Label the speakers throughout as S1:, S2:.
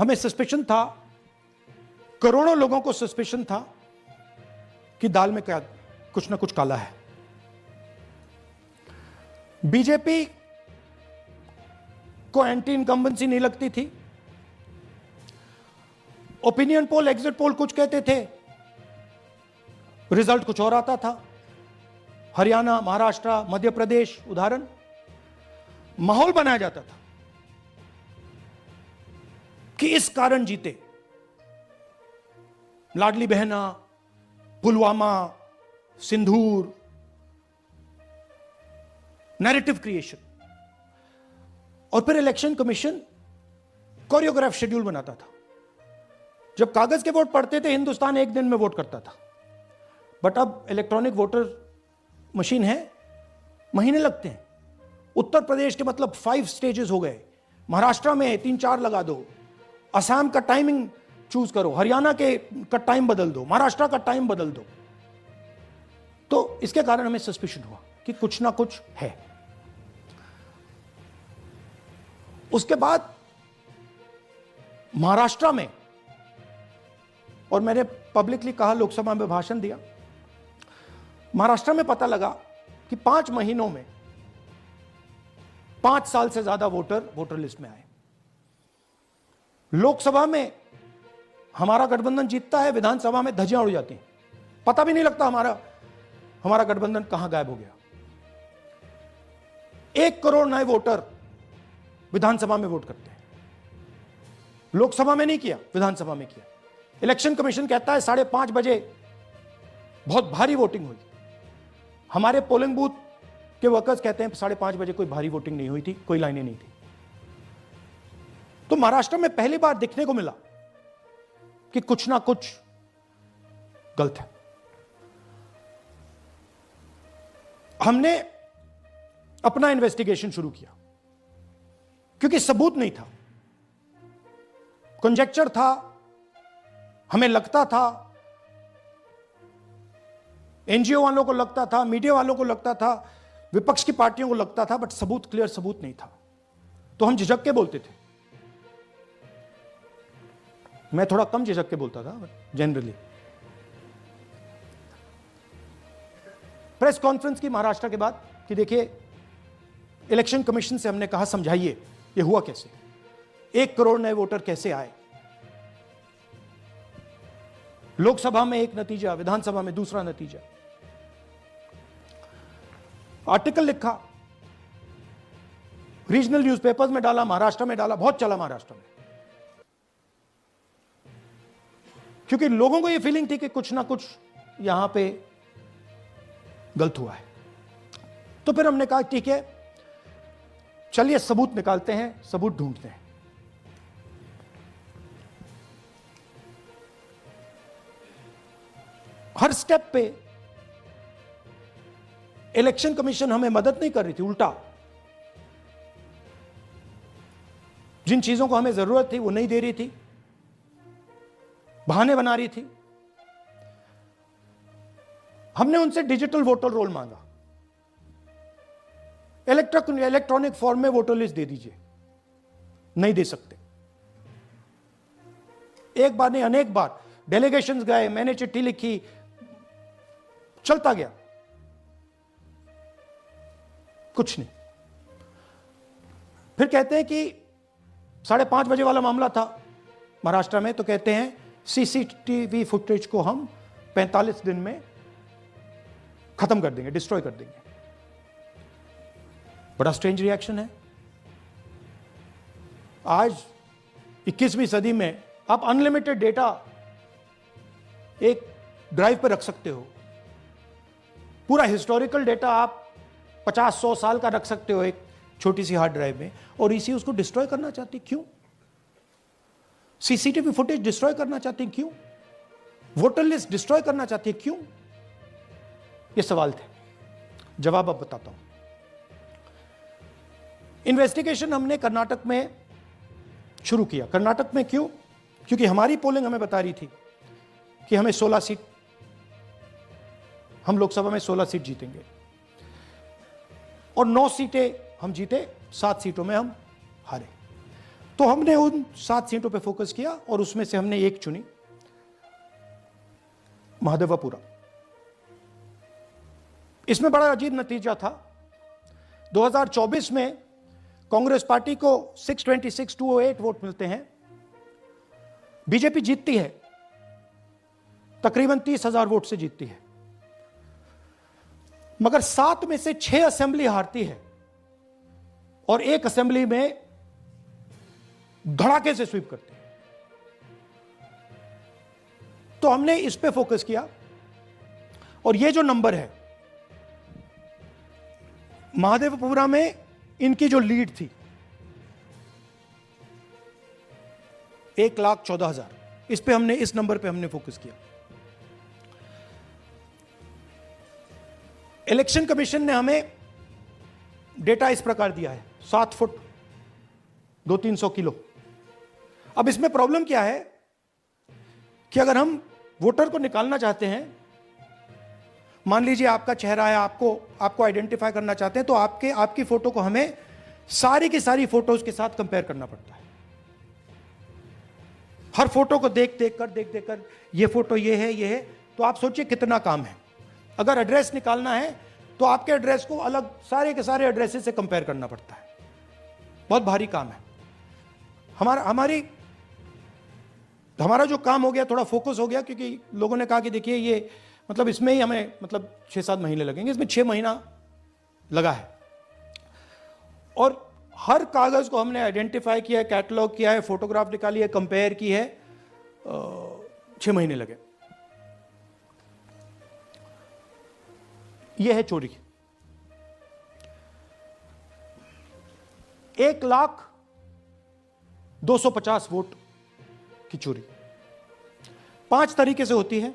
S1: हमें सस्पेशन था, करोड़ों लोगों को सस्पेशन था कि दाल में क्या कुछ ना कुछ काला है। बीजेपी को एंटी इनकम्बेंसी नहीं लगती थी। ओपिनियन पोल, एग्जिट पोल कुछ कहते थे, रिजल्ट कुछ और आता था। हरियाणा, महाराष्ट्र, मध्य प्रदेश उदाहरण, माहौल बनाया जाता था कि इस कारण जीते। लाडली बहना, पुलवामा, सिंदूर, नैरेटिव क्रिएशन। और फिर इलेक्शन कमीशन कोरियोग्राफ शेड्यूल बनाता था। जब कागज के वोट पड़ते थे, हिंदुस्तान एक दिन में वोट करता था, बट अब इलेक्ट्रॉनिक वोटर मशीन है, महीने लगते हैं। उत्तर प्रदेश के मतलब 5 स्टेजेस हो गए, महाराष्ट्र में 3-4 लगा दो, असम का टाइमिंग चूज करो, हरियाणा के का टाइम बदल दो, महाराष्ट्र का टाइम बदल दो। तो इसके कारण हमें सस्पिशन हुआ कि कुछ ना कुछ है। उसके बाद महाराष्ट्र में, और मैंने पब्लिकली कहा, लोकसभा में भाषण दिया, महाराष्ट्र में पता लगा कि 5 महीनों में 5 साल से ज्यादा वोटर लिस्ट में आए। लोकसभा में हमारा गठबंधन जीतता है, विधानसभा में धज्जियां उड़ जाती हैं, पता भी नहीं लगता हमारा गठबंधन कहां गायब हो गया। 1 करोड़ नए वोटर विधानसभा में वोट करते हैं, लोकसभा में नहीं किया, विधानसभा में किया। इलेक्शन कमीशन कहता है 5:30 बजे बहुत भारी वोटिंग हुई। हमारे पोलिंग बूथ के वर्कर्स कहते हैं 5:30 बजे कोई भारी वोटिंग नहीं हुई थी, कोई लाइनें नहीं थी। तो महाराष्ट्र में पहली बार दिखने को मिला कि कुछ ना कुछ गलत है। हमने अपना इन्वेस्टिगेशन शुरू किया, क्योंकि सबूत नहीं था, कंजेक्चर था, हमें लगता था, एनजीओ वालों को लगता था, मीडिया वालों को लगता था, विपक्ष की पार्टियों को लगता था, बट सबूत, क्लियर सबूत नहीं था। तो हम झिझक के बोलते थे। मैं थोड़ा कम झिझक के बोलता था जनरली। प्रेस कॉन्फ्रेंस की महाराष्ट्र के बाद कि देखिए, इलेक्शन कमीशन से हमने कहा समझाइए ये हुआ कैसे, 1 करोड़ नए वोटर कैसे आए, लोकसभा में एक नतीजा, विधानसभा में दूसरा नतीजा। आर्टिकल लिखा, रीजनल न्यूज़पेपर्स में डाला, महाराष्ट्र में डाला, बहुत चला महाराष्ट्र में, क्योंकि लोगों को यह फीलिंग थी कि कुछ ना कुछ यहां पे गलत हुआ है। तो फिर हमने कहा ठीक है, चलिए सबूत निकालते हैं, सबूत ढूंढते हैं। हर स्टेप पे इलेक्शन कमीशन हमें मदद नहीं कर रही थी, उल्टा जिन चीजों को हमें जरूरत थी वो नहीं दे रही थी, बहाने बना रही थी। हमने उनसे डिजिटल वोटर रोल मांगा, इलेक्ट्रॉनिक फॉर्म में वोटर लिस्ट दे दीजिए, नहीं दे सकते। एक बार नहीं, अनेक बार डेलीगेशंस गए, मैंने चिट्ठी लिखी, चलता गया, कुछ नहीं। फिर कहते हैं कि 5:30 बजे वाला मामला था महाराष्ट्र में, तो कहते हैं सीसीटीवी फुटेज को हम 45 दिन में खत्म कर देंगे, डिस्ट्रॉय कर देंगे। बड़ा स्ट्रेंज रिएक्शन है। आज 21वीं सदी में आप अनलिमिटेड डेटा एक ड्राइव पर रख सकते हो, पूरा हिस्टोरिकल डेटा आप 50-100 साल का रख सकते हो एक छोटी सी हार्ड ड्राइव में, और इसी उसको डिस्ट्रॉय करना चाहती, क्यों? सीसीटीवी फुटेज डिस्ट्रॉय करना चाहती, क्यों? वोटर लिस्ट डिस्ट्रॉय करना चाहती है, क्यों? ये सवाल थे, जवाब अब बताता हूं। इन्वेस्टिगेशन हमने कर्नाटक में शुरू किया। कर्नाटक में क्यों? क्योंकि हमारी पोलिंग हमें बता रही थी कि हमें 16 सीट, हम लोकसभा में 16 सीट जीतेंगे और 9 सीटें हम जीते, 7 सीटों में हम हारे। तो हमने उन 7 सीटों पे फोकस किया और उसमें से हमने एक चुनी, महादेवपुरा। इसमें बड़ा अजीब नतीजा था। 2024 में कांग्रेस पार्टी को 626-208 वोट मिलते हैं, बीजेपी जीतती है, तकरीबन 30,000 वोट से जीतती है, मगर 7 में से 6 असेंबली हारती है और एक असेंबली में धड़ाके से स्वीप करती है। तो हमने इस पे फोकस किया और ये जो नंबर है, महादेवपुरा में इनकी जो लीड थी 1,14,000, इस पे हमने, इस नंबर पे हमने फोकस किया। इलेक्शन कमीशन ने हमें डेटा इस प्रकार दिया है, 7 फुट 200-300 किलो। अब इसमें प्रॉब्लम क्या है कि अगर हम वोटर को निकालना चाहते हैं, मान लीजिए आपका चेहरा है, आपको आइडेंटिफाई करना चाहते हैं, तो आपकी फोटो को हमें सारी की सारी फोटोज के साथ कंपेयर करना पड़ता है। हर फोटो को देख देख कर ये फोटो ये है, तो आप सोचिए कितना काम है। अगर एड्रेस निकालना है तो आपके एड्रेस को अलग सारे के सारे एड्रेसेस से कंपेयर करना पड़ता है, बहुत भारी काम है। हमारा जो काम हो गया, थोड़ा फोकस हो गया, क्योंकि लोगों ने कहा कि देखिए ये मतलब इसमें ही हमें मतलब 6-7 महीने लगेंगे, इसमें 6 महीना लगा है। और हर कागज को हमने आइडेंटिफाई किया है, कैटलॉग किया है, फोटोग्राफ निकाली है, कंपेयर की है, 6 महीने लगे। यह है चोरी। 1,02,50 वोट की चोरी 5 तरीके से होती है।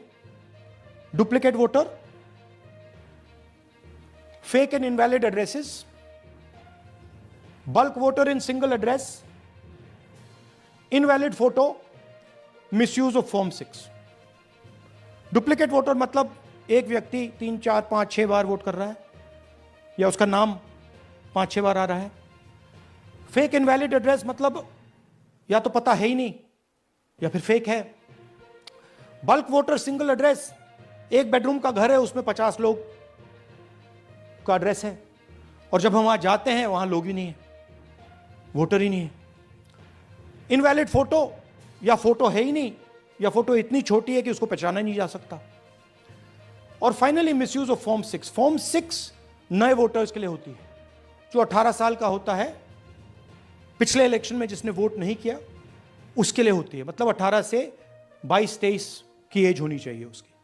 S1: Duplicate voter, fake and invalid addresses, bulk voter in single address, invalid photo, misuse of form 6। Duplicate voter मतलब एक व्यक्ति 3, 4, 5, 6 बार वोट कर रहा है, या उसका नाम 5-6 बार आ रहा है। फेक इनवैलिड एड्रेस मतलब या तो पता है ही नहीं या फिर फेक है। बल्क वोटर सिंगल एड्रेस, एक बेडरूम का घर है, उसमें 50 लोग का एड्रेस है, और जब हम वहां जाते हैं वहां लोग ही नहीं है, वोटर ही नहीं है। इनवैलिड फोटो, या फोटो है ही नहीं, या फोटो इतनी छोटी है कि उसको पहचाना नहीं जा सकता। और finally misuse of form 6। Form 6 नए वोटर्स के लिए होती है, जो 18 साल का होता है, पिछले इलेक्शन में जिसने वोट नहीं किया उसके लिए होती है। मतलब 18 से 22-23 की एज होनी चाहिए उसकी।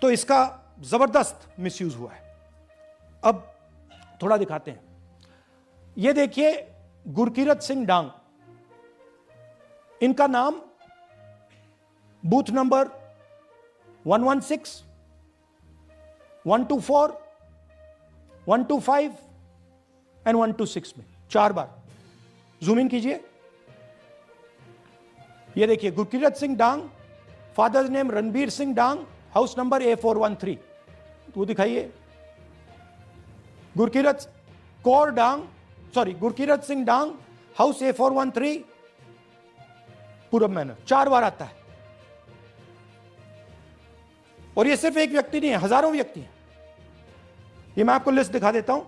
S1: तो इसका जबरदस्त मिसयूज हुआ है। अब थोड़ा दिखाते हैं। यह देखिए, गुरकीरत सिंह डांग, इनका नाम बूथ नंबर 116, 124, 125 एंड 126 में 4 बार। जूम इन कीजिए। ये देखिए, गुरकीरत सिंह डांग, फादर्स नेम रणबीर सिंह डांग, हाउस नंबर A413। वो दिखाइए। गुरकीरत सिंह डांग, हाउस A413, पूरब मैनर। 4 बार आता है। और ये सिर्फ एक व्यक्ति नहीं है, हजारों व्यक्ति हैं। ये मैं आपको लिस्ट दिखा देता हूं।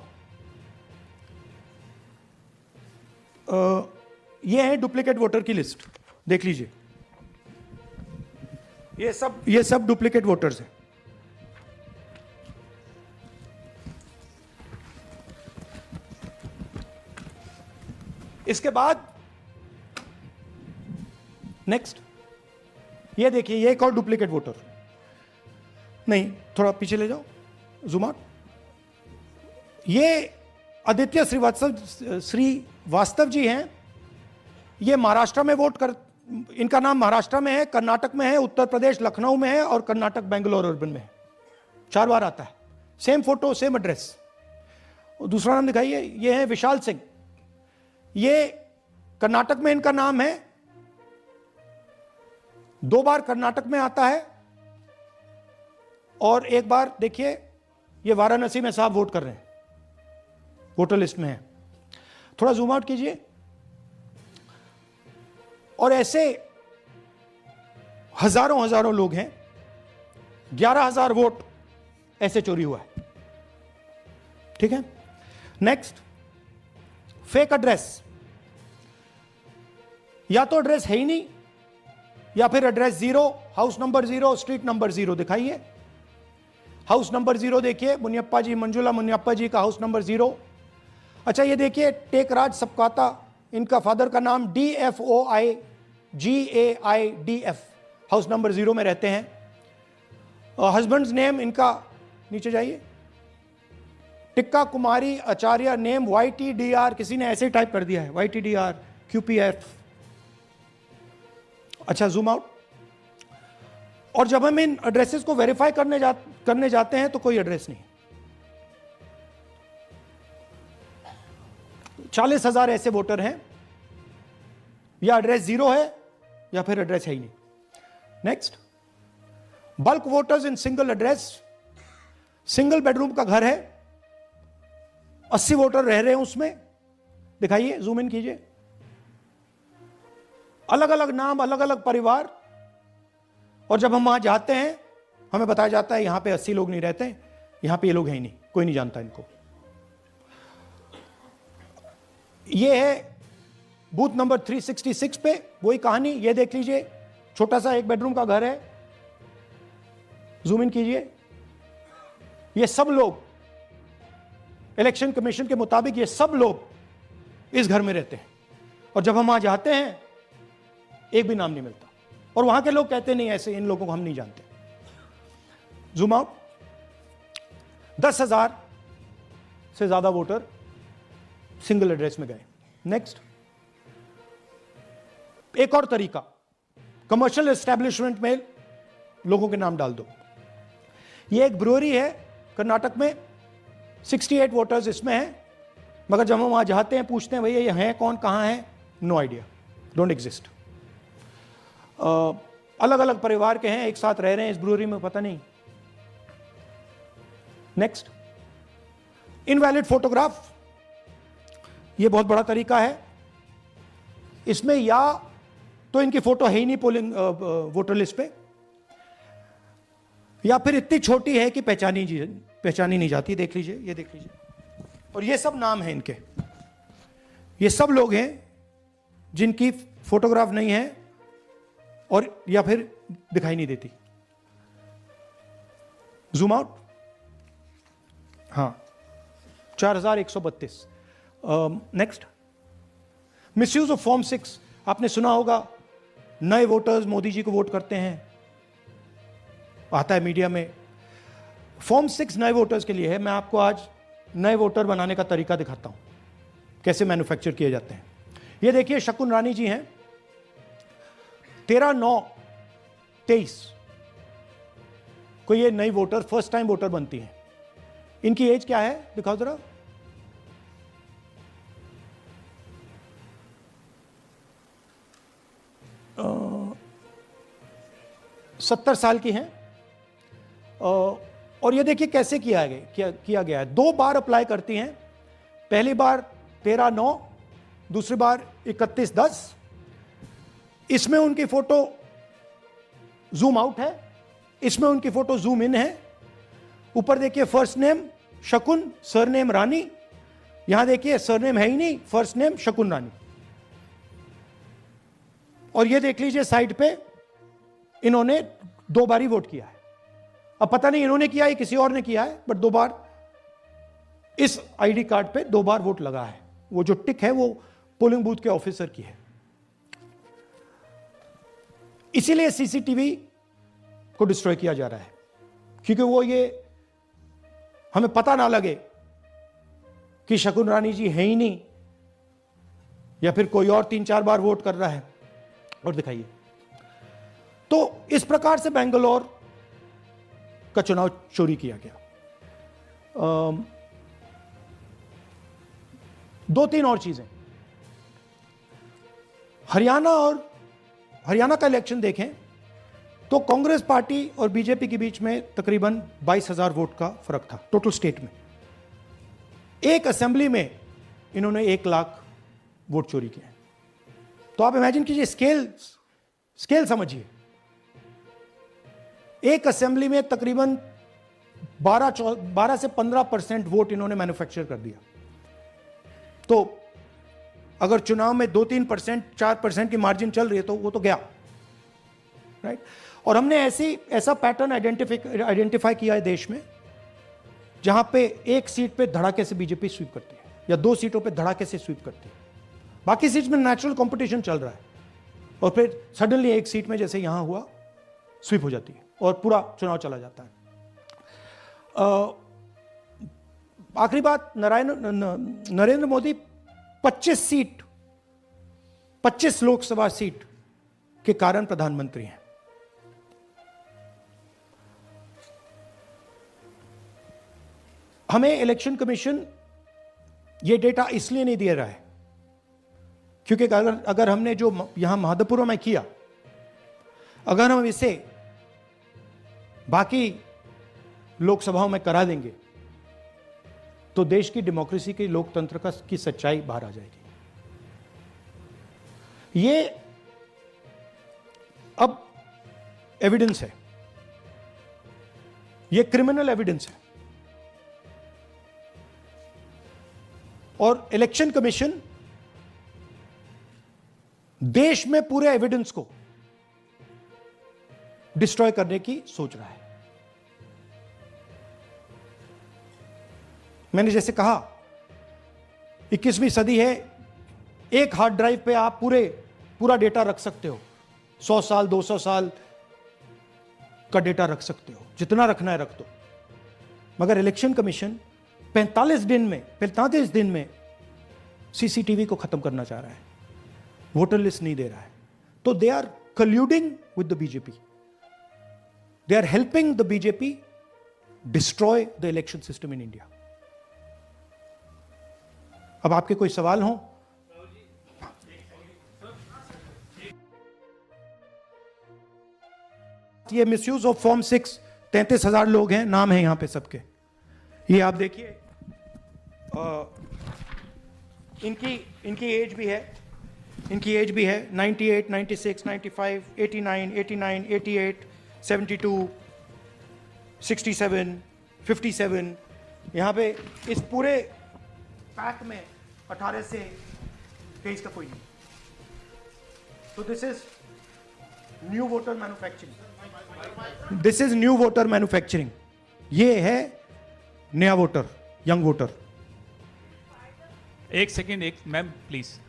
S1: ये है डुप्लीकेट वोटर की लिस्ट, देख लीजिए। ये सब डुप्लीकेट वोटर्स हैं। इसके बाद नेक्स्ट, ये देखिए, ये एक और डुप्लीकेट वोटर। नहीं, थोड़ा पीछे ले जाओ, जूम आउट। ये आदित्य श्रीवास्तव जी हैं। ये महाराष्ट्र में वोट कर, इनका नाम महाराष्ट्र में है, कर्नाटक में है, उत्तर प्रदेश लखनऊ में है, और कर्नाटक बेंगलोर अर्बन में है। 4 बार आता है। Same photo, same address. दूसरा नाम दिखाइए। ये है विशाल सिंह। ये कर्नाटक में इनका नाम है, 2 बार कर्नाटक में आता है, और 1 बार देखिए, ये वाराणसी में साहब वोट कर रहे हैं, वोटर लिस्ट में है। थोड़ा जूम आउट कीजिए। और ऐसे हजारों हजारों लोग हैं, 11,000 वोट ऐसे चोरी हुआ है। ठीक है, नेक्स्ट, फेक एड्रेस। या तो एड्रेस है ही नहीं, या फिर address 0, house number 0, street number 0 दिखाइए। हाउस नंबर 0 देखिए, मुनियप्पा जी, मंजुला मुनियप्पा जी का हाउस नंबर 0। अच्छा ये देखिए, टेकराज सपकाता, इनका फादर का नाम DFOIGAIDF, हाउस नंबर 0 में रहते हैं। हस्बैंड्स नेम इनका, नीचे जाइए, टिक्का कुमारी आचार्य, नेम YTDR, किसी ने ऐसे ही टाइप कर दिया है, YTDR QPF। अच्छा जूम आउट। और जब हम इन एड्रेसेस को वेरीफाई करने जाते हैं तो कोई एड्रेस नहीं। 40,000 ऐसे वोटर हैं, या एड्रेस 0 है या फिर एड्रेस है ही नहीं। Next, bulk voters in single address. Single bedroom का घर है, 80 वोटर रह रहे हैं उसमें, दिखाइए, जूम इन कीजिए। अलग अलग नाम, अलग अलग परिवार, और जब हम वहां जाते हैं हमें बताया जाता है यहां पे 80 लोग नहीं रहते, यहां पे ये लोग हैं ही नहीं, कोई नहीं जानता इनको। ये है बूथ नंबर 366 पे वही कहानी, ये देख लीजिए, छोटा सा एक बेडरूम का घर है, जूम इन कीजिए। ये सब लोग इलेक्शन कमीशन के मुताबिक, ये सब लोग इस घर में रहते हैं, और जब हम वहां जाते हैं एक भी नाम नहीं मिलता, और वहां के लोग कहते नहीं ऐसे, इन लोगों को हम नहीं जानते। Zoom out. 10,000 से ज्यादा वोटर सिंगल एड्रेस में गए। नेक्स्ट, एक और तरीका, कमर्शियल एस्टेब्लिशमेंट में लोगों के नाम डाल दो। ये एक ब्रूअरी है कर्नाटक में, 68 वोटर्स इसमें हैं, मगर जब हम वहां जाते हैं पूछते हैं भैया ये हैं कौन, कहां है, नो आइडिया, डोंट एग्जिस्ट। अलग अलग परिवार के हैं, एक साथ रह रहे हैं इस ब्रूअरी में, पता नहीं। Next, invalid photograph. ये बहुत बड़ा तरीका है, इसमें या तो इनकी फोटो है ही नहीं पोलिंग वोटर लिस्ट पे, या फिर इतनी छोटी है कि पहचानी नहीं जाती। देख लीजिए, ये देख लीजिए, और ये सब नाम है इनके, ये सब लोग हैं जिनकी फोटोग्राफ नहीं है और या फिर दिखाई नहीं देती। Zoom out. हाँ, 4,132। Next, misuse of form 6। आपने सुना होगा नए वोटर्स मोदी जी को वोट करते हैं, आता है मीडिया में। फॉर्म 6 नए वोटर्स के लिए है। मैं आपको आज नए वोटर बनाने का तरीका दिखाता हूं, कैसे मैन्युफैक्चर किए जाते हैं। ये देखिए, शकुन रानी जी हैं, 13/9/23 को ये नई वोटर, फर्स्ट टाइम वोटर बनती हैं। इनकी एज क्या है, दिखाओ जरा। अ, 70 साल की हैं। और ये देखिए कैसे किया गया है। 2 बार अप्लाई करती हैं, पहली बार 13/9, दूसरी बार 31/10। इसमें उनकी फोटो जूम आउट है, इसमें उनकी फोटो जूम इन है। ऊपर देखिए फर्स्ट नेम शकुन, सरनेम रानी। यहां देखिए सरनेम है ही नहीं, फर्स्ट नेम शकुन रानी। और ये देख लीजिए साइड पे इन्होंने 2 बार ही वोट किया है। अब पता नहीं इन्होंने किया है किसी और ने किया है, बट 2 बार इस आईडी कार्ड पे 2 बार वोट लगा है। वो जो टिक है वो पोलिंग बूथ के ऑफिसर की है। इसीलिए सीसीटीवी को डिस्ट्रॉय किया जा रहा है, क्योंकि वो ये हमें पता ना लगे कि शकुन रानी जी है ही नहीं, या फिर कोई और 3-4 बार वोट कर रहा है। और दिखाइए, तो इस प्रकार से बेंगलोर का चुनाव चोरी किया गया। 2-3 और चीजें। हरियाणा का इलेक्शन देखें तो कांग्रेस पार्टी और बीजेपी के बीच में तकरीबन 22,000 वोट का फर्क था टोटल स्टेट में। एक असेंबली में इन्होंने 1 लाख वोट चोरी किए हैं। तो आप इमेजिन कीजिए, स्केल समझिए। एक असेंबली में तकरीबन 12 से 15% वोट इन्होंने मैन्युफैक्चर कर दिया। तो अगर चुनाव में 2-3%, 4% की मार्जिन चल रही है तो वो तो गया, राइट। और हमने ऐसा पैटर्न आइडेंटिफाई किया है देश में, जहां पे एक सीट पे धड़ाके से बीजेपी स्वीप करती है, या 2 सीटों पे धड़ाके से स्वीप करती है। बाकी सीट में नेचुरल कंपटीशन चल रहा है, और फिर सडनली एक सीट में जैसे यहां हुआ स्वीप हो जाती है और पूरा चुनाव चला जाता है। आखिरी बात, नरेंद्र मोदी 25 लोकसभा सीट के कारण प्रधानमंत्री हैं। हमें इलेक्शन कमीशन ये डेटा इसलिए नहीं दे रहा है क्योंकि अगर हमने जो यहां माधवपुर में किया, अगर हम इसे बाकी लोकसभाओं में करा देंगे तो देश की डेमोक्रेसी की, लोकतंत्र की सच्चाई बाहर आ जाएगी। ये अब एविडेंस है, ये क्रिमिनल एविडेंस है। और इलेक्शन कमीशन देश में पूरे एविडेंस को डिस्ट्रॉय करने की सोच रहा है। मैंने जैसे कहा, 21वीं सदी है, एक हार्ड ड्राइव पे आप पूरा डेटा रख सकते हो। 100 साल 200 साल का डेटा रख सकते हो, जितना रखना है रख दो। मगर इलेक्शन कमीशन 45 दिन में सीसीटीवी को खत्म करना चाह रहा है, वोटर लिस्ट नहीं दे रहा है। तो they are colluding with the BJP, they are helping the BJP destroy the election system in India. अब आपके कोई सवाल हो? ये मिसयूज ऑफ फॉर्म 6, 33,000 लोग हैं, नाम है यहां पे सबके। ये आप देखिए, इनकी एज भी है, 98, 96, 95, 89, 88, 72, 67, 57। यहां पे इस पूरे पैक में 18 से 23 का कोई नहीं। तो this is new voter manufacturing, ये है नया वोटर, यंग वोटर।
S2: एक सेकेंड, मैम प्लीज।